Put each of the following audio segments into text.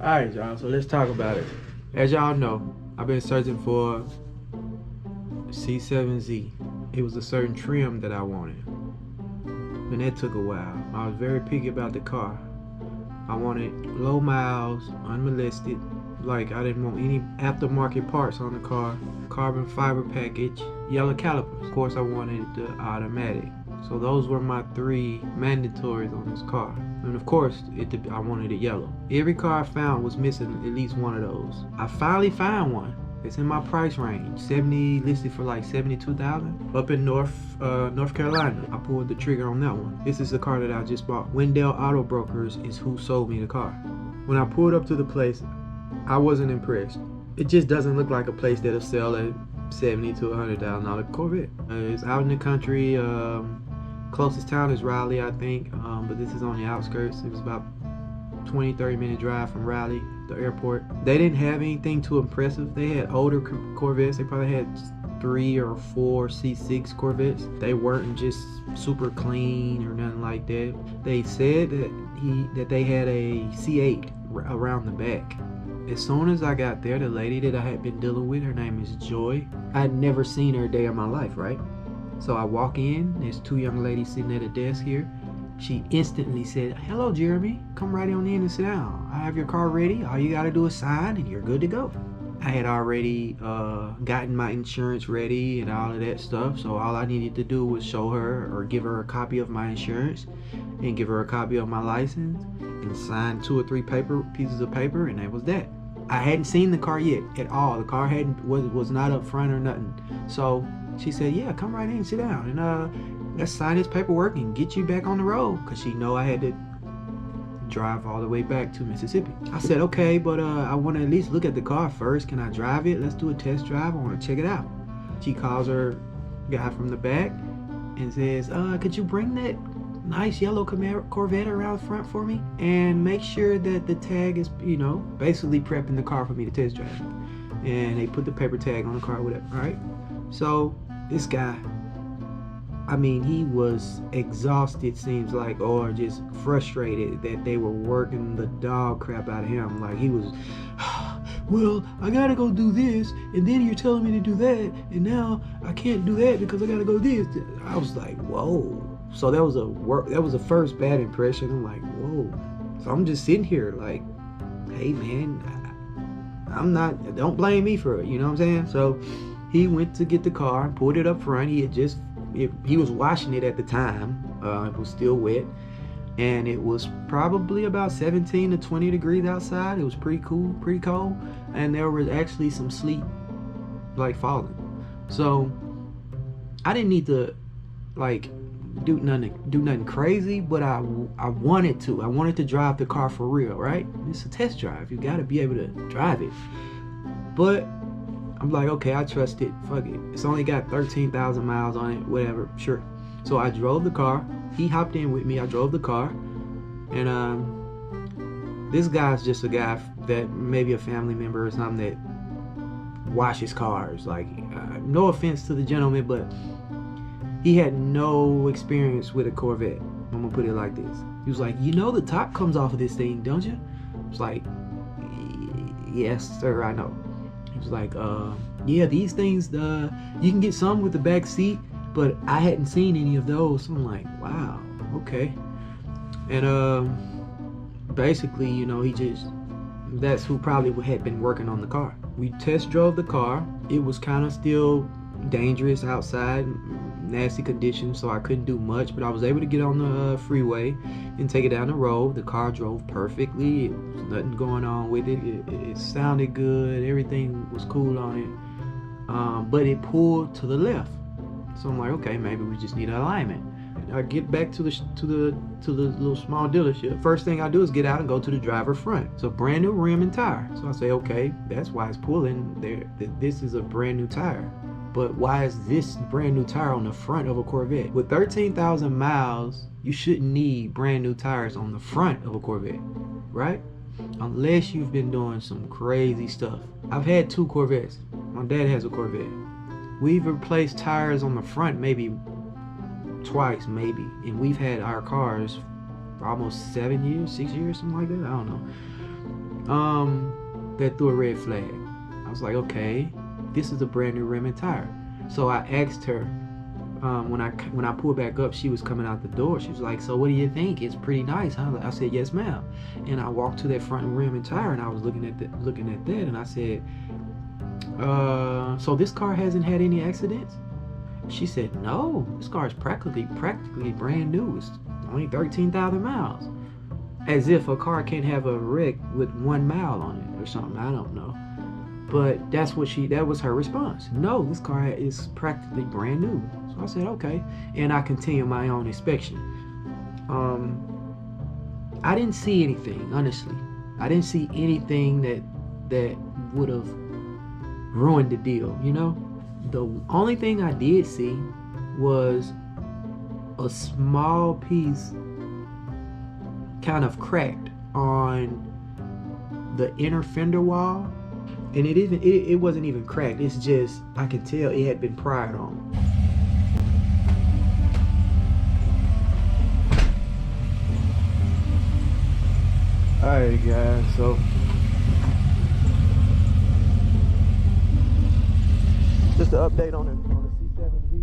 Alright, y'all, so let's talk about it. As y'all know, I've been searching for C7 Z. It was a certain trim that I wanted, and that took a while. I was very picky about the car. I wanted low miles, unmolested. Like, I didn't want any aftermarket parts on the car. Carbon fiber package, yellow calipers. Of course, I wanted the automatic. So those were my three mandatories on this car. And of course, I wanted it yellow. Every car I found was missing at least one of those. I finally found one. It's in my price range. Listed for like $72,000 up in North Carolina. I pulled the trigger on that one. This is the car that I just bought. Wendell Auto Brokers is who sold me the car. When I pulled up to the place, I wasn't impressed. It just doesn't look like a place that'll sell a $70,000 to $100,000 Corvette. It's out in the country. Closest town is Raleigh, I think, but this is on the outskirts. It was about 20-30 minute drive from Raleigh, the airport. They didn't have anything too impressive. They had older Corvettes. They probably had 3 or 4 C6 Corvettes. They weren't just super clean or nothing like that. They said that they had a C8 around the back. As soon as I got there, the lady that I had been dealing with, her name is Joy. I'd never seen her a day in my life, right? So I walk in, there's 2 young ladies sitting at a desk here. She instantly said, "Hello, Jeremy, come right on in and sit down. I have your car ready. All you gotta do is sign and you're good to go." I had already gotten my insurance ready and all of that stuff. So all I needed to do was show her or give her a copy of my insurance and give her a copy of my license and sign 2 or 3 pieces of paper, and that was that. I hadn't seen the car yet at all. The car was not up front or nothing. So she said, "Yeah, come right in, sit down, and let's sign this paperwork and get you back on the road," because she know I had to drive all the way back to Mississippi. I said, "Okay, but I want to at least look at the car first. Can I drive it? Let's do a test drive. I want to check it out." She calls her guy from the back and says, "Could you bring that nice yellow Corvette around front for me and make sure that the tag is, basically prepping the car for me to test drive." And they put the paper tag on the car, whatever. All right. So this guy, he was exhausted, seems like, or just frustrated that they were working the dog crap out of him. Like, he was, "Well, I gotta go do this, and then you're telling me to do that, and now I can't do that because I gotta go this." I was like, whoa. So that was a first bad impression. I'm like, whoa. So I'm just sitting here like, hey man, don't blame me for it, you know what I'm saying? So he went to get the car, pulled it up front. He was washing it at the time. It was still wet, and it was probably about 17 to 20 degrees outside. It was pretty cool, pretty cold, and there was actually some sleet like falling. So I didn't need to do nothing crazy, but I wanted to drive the car for real, right? It's a test drive. You got to be able to drive it. But I'm like, okay, I trust it. Fuck it. It's only got 13,000 miles on it. Whatever. Sure. So I drove the car. He hopped in with me. I drove the car. And this guy's just a guy that maybe a family member or something that washes cars. Like, no offense to the gentleman, but he had no experience with a Corvette. I'm gonna put it like this. He was like, "The top comes off of this thing, don't you?" I was like, "Yes, sir, I know." He was like, "Yeah, these things, you can get some with the back seat, but I hadn't seen any of those." So I'm like, wow, okay. And basically, that's who probably had been working on the car. We test drove the car. It was kind of still dangerous outside, nasty conditions, so I couldn't do much, but I was able to get on the freeway and take it down the road. The car drove perfectly. It was nothing going on with it. It sounded good. Everything was cool on it, but it pulled to the left. So I'm like, okay, maybe we just need an alignment. I get back to the little small dealership. First thing I do is get out and go to the driver front. It's a brand new rim and tire. So I say, okay, that's why it's pulling there. This is a brand new tire. But why is this brand new tire on the front of a Corvette? With 13,000 miles, you shouldn't need brand new tires on the front of a Corvette, right? Unless you've been doing some crazy stuff. I've had 2 Corvettes. My dad has a Corvette. We've replaced tires on the front maybe twice, maybe. And we've had our cars for almost 7 years, 6 years, something like that. I don't know. that threw a red flag. I was like, okay, this is a brand new rim and tire. So I asked her, when I pulled back up, she was coming out the door. She was like, so what do you think? It's pretty nice, huh? I said, yes, ma'am. And I walked to that front rim and tire, and I was looking at that, and I said, so this car hasn't had any accidents? She said, no, this car is practically brand new. It's only 13,000 miles. As if a car can't have a wreck with 1 mile on it or something. I don't know. But that was her response. No, this car is practically brand new. So I said, okay. And I continued my own inspection. I didn't see anything, honestly. I didn't see anything that would have ruined the deal, you know? The only thing I did see was a small piece kind of cracked on the inner fender wall, and it wasn't even cracked. It's just, I could tell it had been pried on. Alright guys, so just an update on the C7 Z.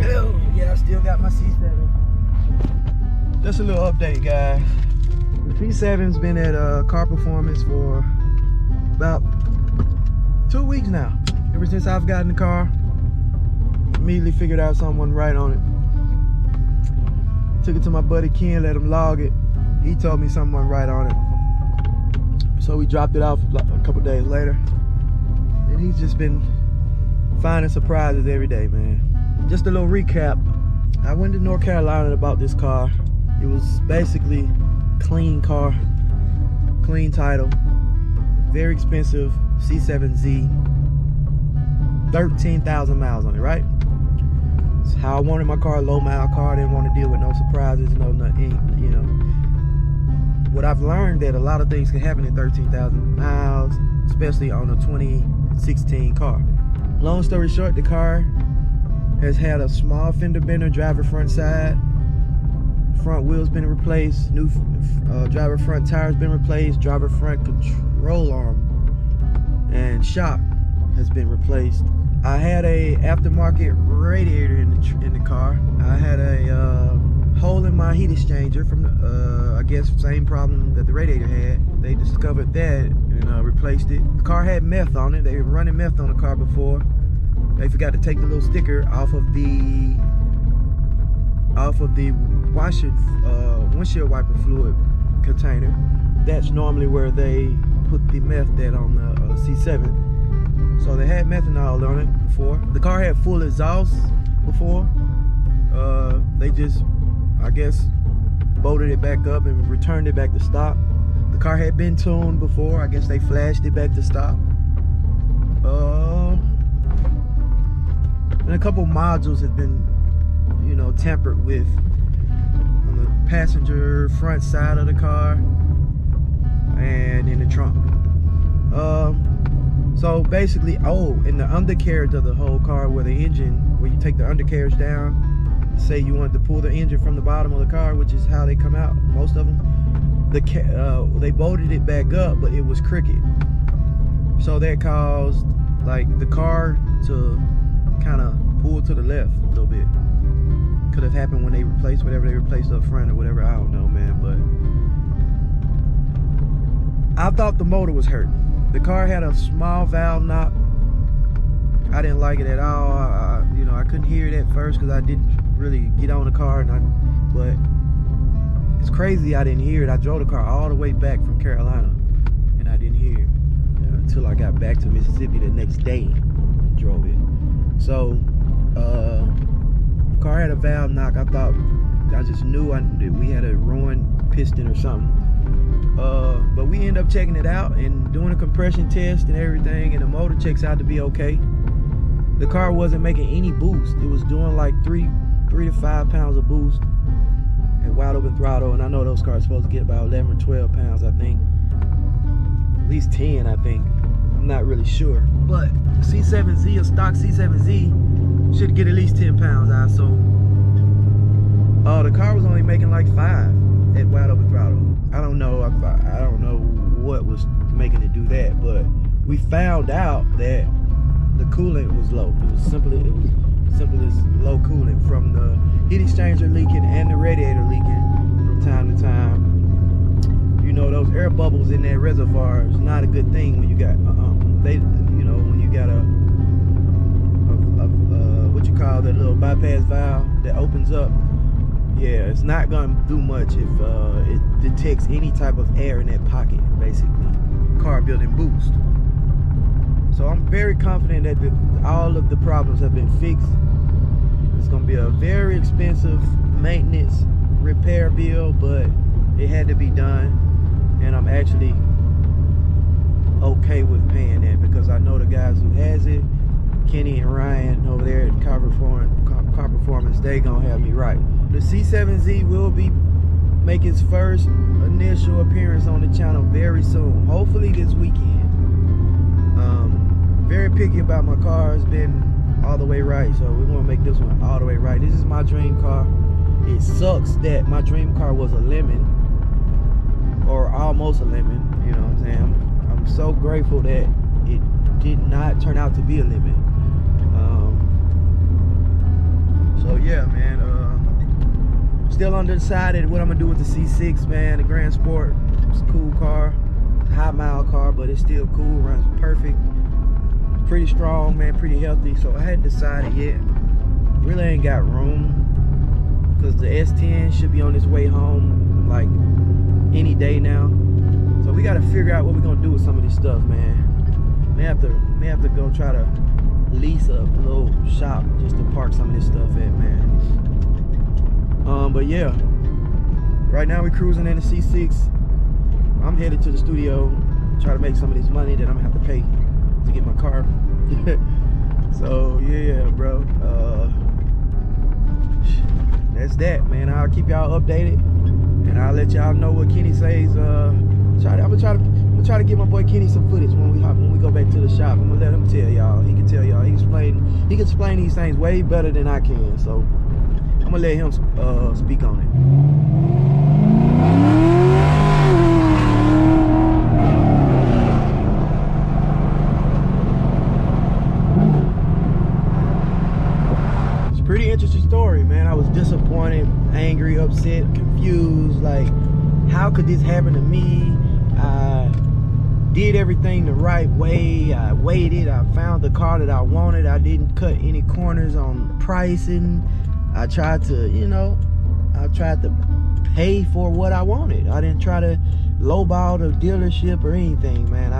Oh, yeah, I still got my C7. Just a little update, guys. The C7's been at Car Performance for about 2 weeks now. Ever since I've gotten the car, immediately figured out something wasn't right on it. Took it to my buddy Ken, let him log it. He told me something wasn't right on it. So we dropped it off a couple days later. And he's just been finding surprises every day, man. Just a little recap. I went to North Carolina and bought this car. It was basically clean car, clean title, very expensive C7 Z, 13,000 miles on it, right? It's how I wanted my car, low mile car. I didn't want to deal with no surprises, no nothing, you know. What I've learned that a lot of things can happen at 13,000 miles, especially on a 2016 car. Long story short, the car has had a small fender bender, driver front side, front wheels been replaced, new driver front tires been replaced, driver front control arm and shock has been replaced. I had a aftermarket radiator in the car. I had a hole in my heat exchanger from the, I guess same problem that the radiator had. They discovered that and replaced it. The car had meth on it. They were running meth on the car before. They forgot to take the little sticker off of the washer, windshield wiper fluid container. That's normally where they put the meth that on the C7. So they had methanol on it before. The car had full exhaust before. They just, I guess, bolted it back up and returned it back to stock. The car had been tuned before. I guess they flashed it back to stock. And a couple modules have been, you know, tampered with on the passenger front side of the car and in the trunk. So basically, in the undercarriage of the whole car, where the engine, where you take the undercarriage down, say you wanted to pull the engine from the bottom of the car, which is how they come out, most of them, they bolted it back up, but it was crooked. So that caused like the car to kind of pull to the left a little bit. Could have happened when they replaced whatever they replaced up front or whatever, I don't know, man, but I thought the motor was hurt. The car had a small valve knock. I didn't like it at all. You know, I couldn't hear it at first because I didn't really get on the car, but it's crazy I didn't hear it. I drove the car all the way back from Carolina and I didn't hear it until I got back to Mississippi the next day and drove it. So the car had a valve knock. I just knew we had a ruined piston or something. But we ended up checking it out and doing a compression test and everything, and the motor checks out to be okay. The car wasn't making any boost. It was doing like 3 to 5 pounds of boost at wide open throttle, and I know those cars are supposed to get about 11 or 12 pounds, I think. At least 10, I think. I'm not really sure. But C7Z, a stock C7Z, should get at least 10 pounds out. So The car was only making like 5 at wide open throttle. I don't know what was making it do that, but we found out that the coolant was low. It was simple as low coolant from the heat exchanger leaking and the radiator leaking from time to time. You know, those air bubbles in that reservoir is not a good thing when you got when you got a what you call that little bypass valve that opens up. Yeah, it's not gonna do much if it detects any type of air in that pocket, basically. Car building boost. So I'm very confident that all of the problems have been fixed. It's gonna be a very expensive maintenance repair bill, but it had to be done, and I'm actually okay with paying that because I know the guys who has it, Kenny and Ryan over there at Car Performance, they gonna have me right. The C7Z will be make its first initial appearance on the channel very soon, hopefully this weekend. Very picky about my car. It's been all the way right, so we want to make this one all the way right. This is my dream car. It sucks that my dream car was a lemon, or almost a lemon, you know what I'm saying? I'm so grateful that it did not turn out to be a lemon. So yeah, man, still undecided what I'm gonna do with the C6, man. The Grand Sport, it's a cool car, it's a high mile car, but it's still cool, runs perfect, pretty strong, man, pretty healthy. So I hadn't decided yet. Really ain't got room because the S10 should be on its way home like any day now. So we gotta figure out what we're gonna do with some of this stuff, man. May have to go try to lease a little shop just to park some of this stuff at, man. But yeah, right now we're cruising in the C6. I'm headed to the studio, try to make some of this money that I'm gonna have to pay to get my car. So yeah, bro, that's that, man. I'll keep y'all updated, and I'll let y'all know what Kenny says. I'm gonna try to get my boy Kenny some footage when we go back to the shop. I'm gonna let him tell y'all. He can tell y'all. He can explain these things way better than I can. So I'm gonna let him speak on it. Pretty interesting story, man. I was disappointed, angry, upset, confused. Like, how could this happen to me? I did everything the right way. I waited. I found the car that I wanted. I didn't cut any corners on pricing. I tried to, pay for what I wanted. I didn't try to lowball the dealership or anything, man.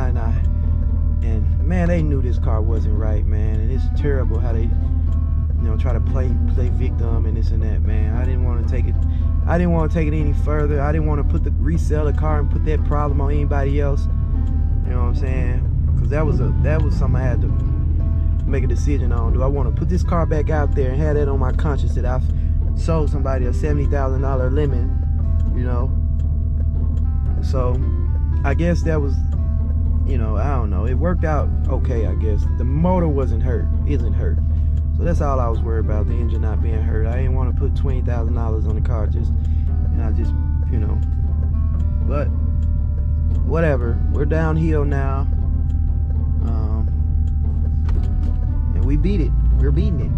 And man, they knew this car wasn't right, man. And it's terrible how they try to play victim and this and that, man. I didn't want to take it any further. I didn't want to resell the car and put that problem on anybody else. You know what I'm saying? Because that was something I had to make a decision on. Do I want to put this car back out there and have that on my conscience that I've sold somebody a $70,000 lemon, So I guess that was, I don't know. It worked out okay, I guess. The motor isn't hurt. So that's all I was worried about, the engine not being hurt. I didn't want to put $20,000 on the car, but whatever. We're downhill now, and we beat it. We're beating it.